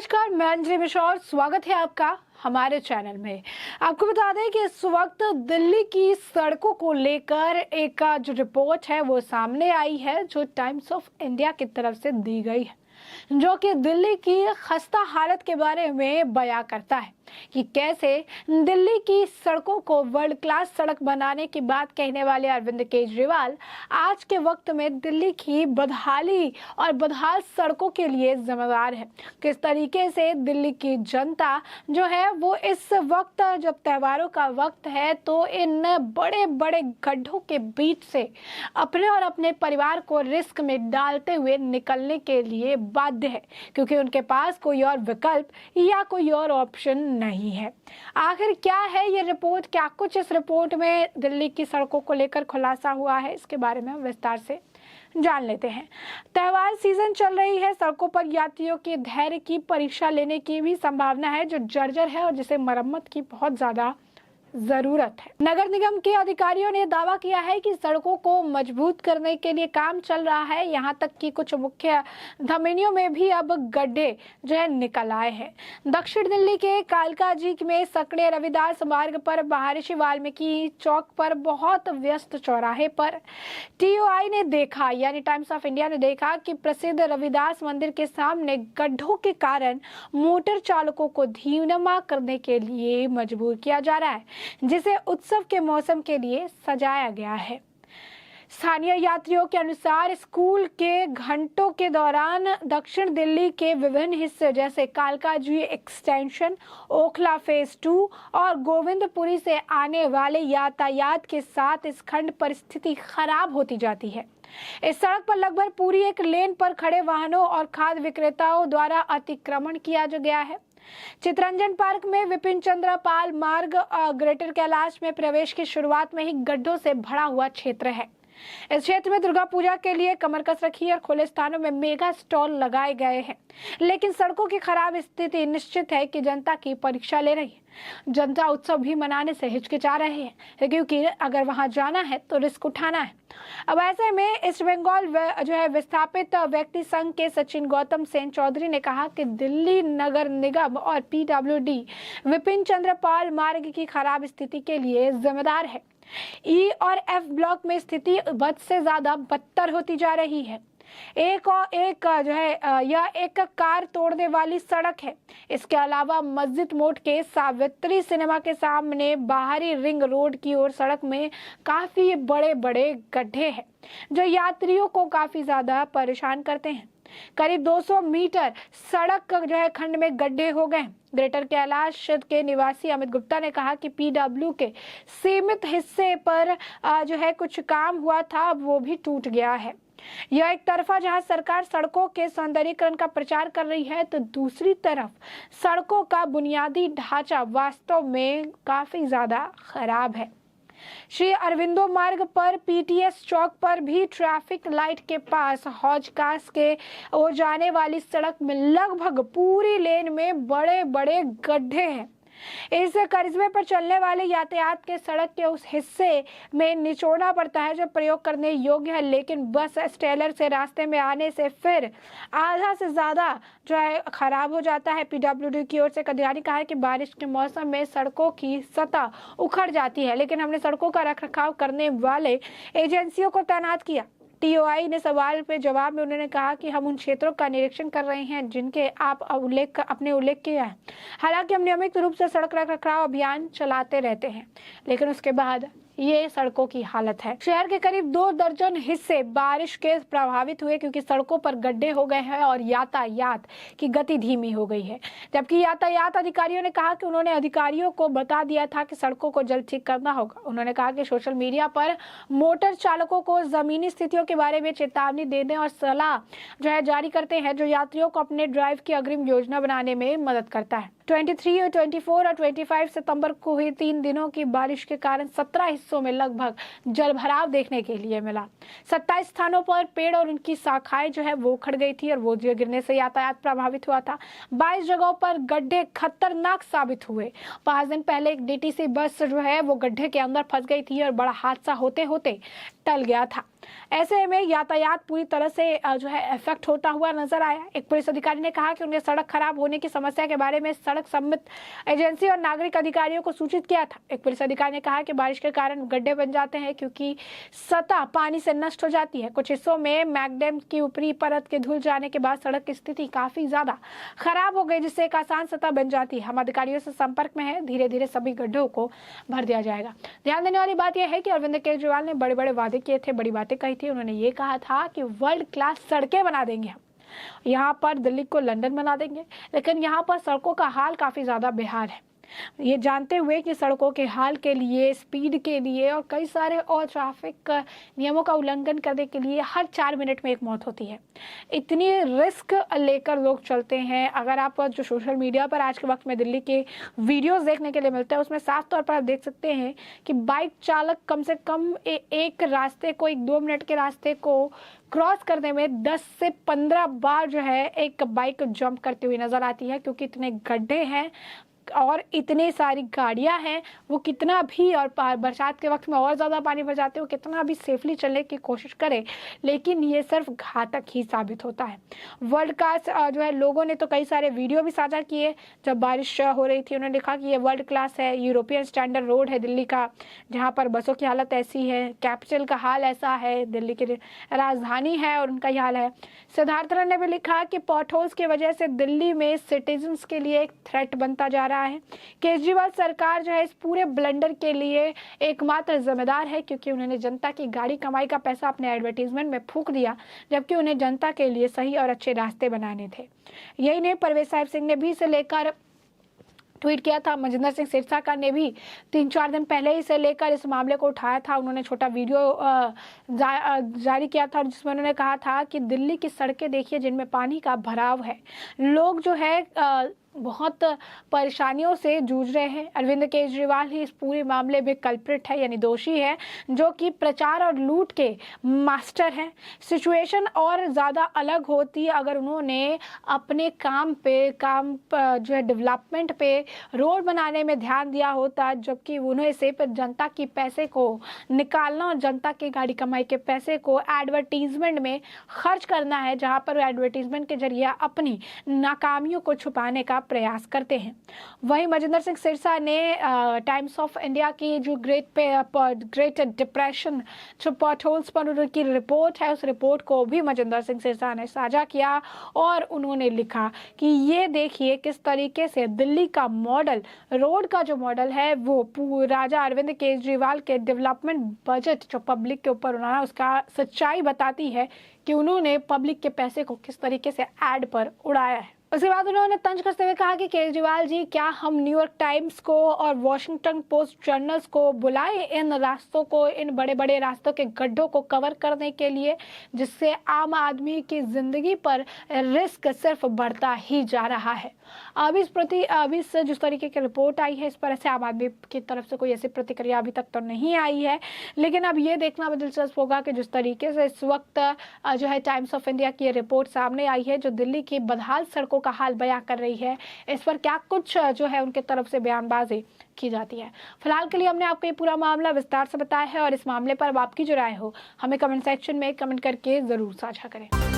नमस्कार, मैं अंजलि मिश्रा और स्वागत है आपका हमारे चैनल में। आपको बता दें कि इस वक्त दिल्ली की सड़कों को लेकर एक जो रिपोर्ट है वो सामने आई है, जो टाइम्स ऑफ इंडिया की तरफ से दी गई है, जो कि दिल्ली की खस्ता हालत के बारे में बयां करता है कि कैसे दिल्ली की सड़कों को वर्ल्ड क्लास सड़क बनाने की बात कहने वाले अरविंद केजरीवाल आज के वक्त में दिल्ली की बदहाली और बदहाल सड़कों के लिए जिम्मेदार है। किस तरीके से दिल्ली की जनता जो है वो इस वक्त, जब त्योहारों का वक्त है, तो इन बड़े बड़े गड्ढों के बीच से अपने और अपने परिवार को रिस्क में डालते हुए निकलने के लिए बाध्य है, क्योंकि उनके पास कोई और विकल्प या कोई और ऑप्शन नहीं है। आखिर क्या है ये रिपोर्ट, क्या कुछ इस रिपोर्ट में दिल्ली की सड़कों को लेकर खुलासा हुआ है, इसके बारे में हम विस्तार से जान लेते हैं। त्योहार सीजन चल रही है, सड़कों पर यात्रियों के धैर्य की परीक्षा लेने की भी संभावना है, जो जर्जर है और जिसे मरम्मत की बहुत ज्यादा जरूरत है। नगर निगम के अधिकारियों ने दावा किया है कि सड़कों को मजबूत करने के लिए काम चल रहा है, यहाँ तक कि कुछ मुख्य धमनियों में भी अब गड्ढे जो है निकल आए हैं। दक्षिण दिल्ली के कालकाजी में सकड़े रविदास मार्ग पर महर्षि वाल्मीकि चौक पर बहुत व्यस्त चौराहे पर टीओआई ने देखा, यानी टाइम्स ऑफ इंडिया ने देखा कि प्रसिद्ध रविदास मंदिर के सामने गड्ढों के कारण मोटर चालकों को धीमा करने के लिए मजबूर किया जा रहा है, जिसे उत्सव के मौसम के लिए सजाया गया है। स्थानीय यात्रियों के अनुसार स्कूल के घंटों के दौरान दक्षिण दिल्ली के विभिन्न हिस्से जैसे कालकाजी एक्सटेंशन, ओखला फेज 2 और गोविंदपुरी से आने वाले यातायात के साथ इस खंड पर स्थिति खराब होती जाती है। इस सड़क पर लगभग पूरी एक लेन पर खड़े वाहनों और खाद्य विक्रेताओं द्वारा अतिक्रमण किया गया है। चितरंजन पार्क में विपिन चंद्र पाल मार्ग ग्रेटर कैलाश में प्रवेश की शुरुआत में ही गड्ढों से भरा हुआ क्षेत्र है। इस क्षेत्र में दुर्गा पूजा के लिए कमर कस रखी है और खुले स्थानों में मेगा स्टॉल लगाए गए हैं, लेकिन सड़कों की खराब स्थिति निश्चित है कि जनता की परीक्षा ले रही है। जनता उत्सव भी मनाने से हिचकिचा रहे हैं, क्योंकि अगर वहां जाना है तो रिस्क उठाना है। अब ऐसे में ईस्ट बंगाल जो है विस्थापित व्यक्ति संघ के सचिन गौतम सेन चौधरी ने कहा कि दिल्ली नगर निगम और पीडब्ल्यूडी विपिन चंद्र पाल मार्ग की खराब स्थिति के लिए जिम्मेदार है। ई और एफ ब्लॉक में स्थिति बद से ज्यादा बदतर होती जा रही है। एक जो है यह एक कार तोड़ने वाली सड़क है। इसके अलावा मस्जिद मोड़ के सावित्री सिनेमा के सामने बाहरी रिंग रोड की ओर सड़क में काफी बड़े बड़े गड्ढे हैं, जो यात्रियों को काफी ज्यादा परेशान करते हैं। करीब 200 मीटर सड़क जो है खंड में गड्ढे हो गए। ग्रेटर कैलाश के निवासी अमित गुप्ता ने कहा कि पीडब्ल्यू के सीमित हिस्से पर जो है कुछ काम हुआ था, अब वो भी टूट गया है। यह एक तरफा जहां सरकार सड़कों के सौंदर्यीकरण का प्रचार कर रही है, तो दूसरी तरफ सड़कों का बुनियादी ढांचा वास्तव में काफी ज्यादा खराब है। श्री अरविंदो मार्ग पर पीटीएस चौक पर भी ट्रैफिक लाइट के पास हौजकास के ओर जाने वाली सड़क में लगभग पूरी लेन में बड़े बड़े गड्ढे हैं। इस कस्बे पर चलने वाले यातायात के सड़क के उस हिस्से में निचोड़ना पड़ता है जो प्रयोग करने योग्य है, लेकिन बस स्टेलर से रास्ते में आने से फिर आधा से ज्यादा जो है खराब हो जाता है। पीडब्ल्यूडी की ओर से अधिकारी कहा है कि बारिश के मौसम में सड़कों की सतह उखड़ जाती है, लेकिन हमने सड़कों का रखरखाव करने वाले एजेंसियों को तैनात किया। टीओआई ने सवाल पे जवाब में उन्होंने कहा कि हम उन क्षेत्रों का निरीक्षण कर रहे हैं जिनके आप अपने उल्लेख किया है। हालांकि हम नियमित रूप से सड़क रखरखाव अभियान चलाते रहते हैं, लेकिन उसके बाद ये सड़कों की हालत है। शहर के करीब 2 दर्जन हिस्से बारिश के प्रभावित हुए, क्योंकि सड़कों पर गड्ढे हो गए हैं और यातायात की गति धीमी हो गई है। जबकि यातायात अधिकारियों ने कहा कि उन्होंने अधिकारियों को बता दिया था कि सड़कों को जल्द ठीक करना होगा। उन्होंने कहा कि सोशल मीडिया पर मोटर चालकों को जमीनी स्थितियों के बारे में चेतावनी देने और सलाह जो है जारी करते हैं, जो यात्रियों को अपने ड्राइव की अग्रिम योजना बनाने में मदद करता है। 23 और 24 और 25 सितंबर को हुई 3 दिनों की बारिश के कारण 17 हिस्सों में लगभग जलभराव देखने के लिए मिला। 27 स्थानों पर पेड़ और उनकी शाखाएं जो है वो उखड़ गई थी और वो गिरने से यातायात प्रभावित हुआ था। 22 जगहों पर गड्ढे खतरनाक साबित हुए। 5 दिन पहले एक डीटीसी बस जो है वो गड्ढे के अंदर फंस गई थी और बड़ा हादसा होते होते टल गया था। ऐसे में यातायात पूरी तरह से जो है इफेक्ट होता हुआ नजर आया। एक पुलिस अधिकारी ने कहा कि उन्हें सड़क खराब होने की समस्या के बारे में सड़क संबंधित एजेंसी और नागरिक अधिकारियों को सूचित किया था। एक पुलिस अधिकारी ने कहा कि बारिश के कारण गड्ढे बन जाते हैं क्योंकि सतह पानी से नष्ट हो जाती है। कुछ हिस्सों में मैग्डेम की ऊपरी परत के धुल जाने के बाद सड़क की स्थिति काफी ज्यादा खराब हो गई, जिससे एक आसान सतह बन जाती है। हम अधिकारियों से संपर्क में है, धीरे धीरे सभी गड्ढों को भर दिया जाएगा। ध्यान देने वाली बात यह है कि अरविंद केजरीवाल ने बड़े बड़े वादे किए थे, बड़ी बातें कही थी। उन्होंने ये कहा था कि वर्ल्ड क्लास सड़कें बना देंगे हम, यहाँ पर दिल्ली को लंदन बना देंगे, लेकिन यहाँ पर सड़कों का हाल काफी ज्यादा बेहाल है। ये जानते हुए कि सड़कों के हाल के लिए, स्पीड के लिए और कई सारे और ट्रैफिक नियमों का उल्लंघन करने के लिए हर 4 मिनट में एक मौत होती है। इतनी रिस्क लेकर लोग चलते हैं। अगर आप जो सोशल मीडिया पर आज के वक्त में दिल्ली के वीडियोस देखने के लिए मिलते हैं, उसमें साफ तौर पर आप देख सकते हैं कि बाइक चालक कम से कम एक रास्ते को, एक 2 मिनट के रास्ते को क्रॉस करने में 10 से 15 बार जो है एक बाइक जंप करती हुई नजर आती है, क्योंकि इतने गड्ढे हैं और इतनी सारी गाड़ियां हैं। वो कितना भी, और बरसात के वक्त में और ज़्यादा पानी भर जाते हैं, वो कितना भी सेफली चलने की कोशिश करे, लेकिन ये सिर्फ घातक ही साबित होता है। वर्ल्ड क्लास जो है, लोगों ने तो कई सारे वीडियो भी साझा किए जब बारिश हो रही थी। उन्होंने लिखा कि ये वर्ल्ड क्लास है, यूरोपियन स्टैंडर्ड रोड है दिल्ली का, जहाँ पर बसों की हालत ऐसी है, कैपिटल का हाल ऐसा है, दिल्ली की राजधानी है और उनका ये हाल है। सिद्धार्थन ने भी लिखा कि पॉटहोल्स की वजह से दिल्ली में सिटीजन्स के लिए एक थ्रेट बनता जा रहा है। केजरीवाल सरकार जो है इस पूरे ब्लंडर के लिए एकमात्र जिम्मेदार है, क्योंकि उन्होंने जनता की गाड़ी कमाई का पैसा अपने एडवर्टीजमेंट में फूंक दिया, जबकि उन्हें जनता के लिए सही और अच्छे रास्ते बनाने थे। यही नहीं, परवेज साहिब सिंह ने भी इसे लेकर ट्वीट किया था। मजिंदर सिंह सिरसा ने भी 3-4 दिन पहले इसे लेकर इस मामले को उठाया था। उन्होंने छोटा वीडियो जारी किया था, जिसमें उन्होंने कहा था कि दिल्ली की सड़कें देखिए जिनमें पानी का भराव है, लोग जो है बहुत परेशानियों से जूझ रहे हैं। अरविंद केजरीवाल ही इस पूरे मामले में कल्प्रिट है, यानी दोषी है, जो कि प्रचार और लूट के मास्टर हैं। सिचुएशन और ज़्यादा अलग होती अगर उन्होंने अपने काम जो है डेवलपमेंट पे, रोड बनाने में ध्यान दिया होता, जबकि उन्हें सिर्फ जनता की पैसे को निकालना और जनता की गाड़ी कमाई के पैसे को एडवर्टीजमेंट में खर्च करना है, जहाँ पर एडवर्टीजमेंट के जरिए अपनी नाकामियों को छुपाने का प्रयास करते हैं। वहीं मजिंदर सिंह सिरसा ने टाइम्स ऑफ इंडिया की जो ग्रेट डिप्रेशन जो पॉटहोल्स पर उनकी रिपोर्ट है, उस रिपोर्ट को भी मजिंदर सिंह सिरसा ने साझा किया और उन्होंने लिखा कि ये देखिए किस तरीके से दिल्ली का मॉडल, रोड का जो मॉडल है, वो राजा अरविंद केजरीवाल के डेवलपमेंट बजट जो पब्लिक के ऊपर उन्होंने, उसका सच्चाई बताती है कि उन्होंने पब्लिक के पैसे को किस तरीके से एड पर उड़ाया है। उसके बाद उन्होंने तंज कसते हुए कहा कि केजरीवाल जी, क्या हम न्यूयॉर्क टाइम्स को और वॉशिंगटन पोस्ट जर्नल्स को बुलाए इन रास्तों को, इन बड़े बड़े रास्तों के गड्ढों को कवर करने के लिए, जिससे आम आदमी की जिंदगी पर रिस्क सिर्फ बढ़ता ही जा रहा है। अब इस जिस तरीके की रिपोर्ट आई है, इस पर ऐसे आम आदमी की तरफ से कोई ऐसी प्रतिक्रिया अभी तक तो नहीं आई है, लेकिन अब ये देखना भी दिलचस्प होगा कि जिस तरीके से इस वक्त जो है टाइम्स ऑफ इंडिया की रिपोर्ट सामने आई है, जो दिल्ली की बदहाल सड़कों का हाल बयां कर रही है, इस पर क्या कुछ जो है उनके तरफ से बयानबाजी की जाती है। फिलहाल के लिए हमने आपको ये पूरा मामला विस्तार से बताया है, और इस मामले पर अब आपकी जो राय हो हमें कमेंट सेक्शन में कमेंट करके जरूर साझा करें।